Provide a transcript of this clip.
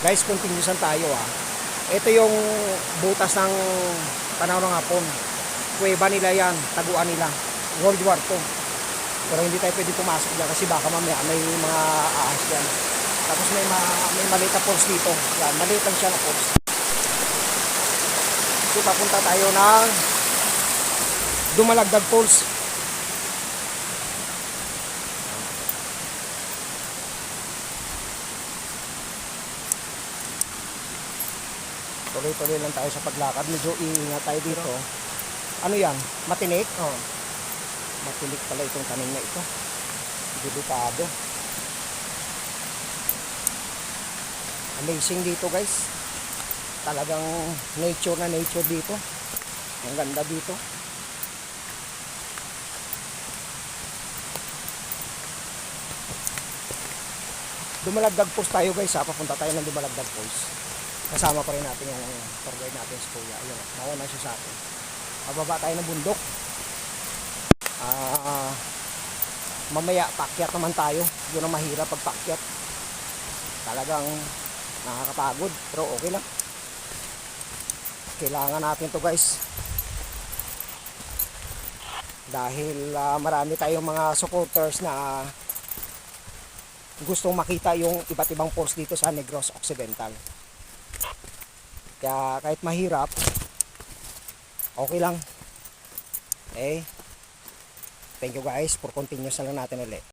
Guys, continuously tayo ah. Ito yung butas ng panahon ng hapon. Kuweba nila yan, taguan nila. World War II. Pero hindi tayo pwede pumasok dyan kasi baka mamaya may mga ahas dyan. Tapos may maliit na falls dito. Yan, maliit lang siya na falls. So papunta tayo ng Dumalagdag Falls. Tuloy-tuloy lang tayo sa paglakad. Medyo iingat tayo dito. Ano yan? Matinik? Oh. Matinik pala itong tanim na ito. Delikado. Amazing dito guys. Talagang nature na nature dito. Ang ganda dito. Dumalagdag Falls tayo guys ha. Papunta tayo ng Dumalagdag Falls. Kasama pa rin natin yung tour guide natin sa kuya. Ayun, nauna siya sa atin. Mababa tayo ng bundok. Mamaya pakyat naman tayo. Yun ang mahirap pag pakyat. Talagang nakakapagod. Pero okay lang. Kailangan natin to guys. Dahil marami tayong mga supporters na gustong makita yung iba't ibang falls dito sa Negros Occidental. Kaya kahit mahirap, okay lang. Okay. Thank you guys for continuous na lang natin ulit.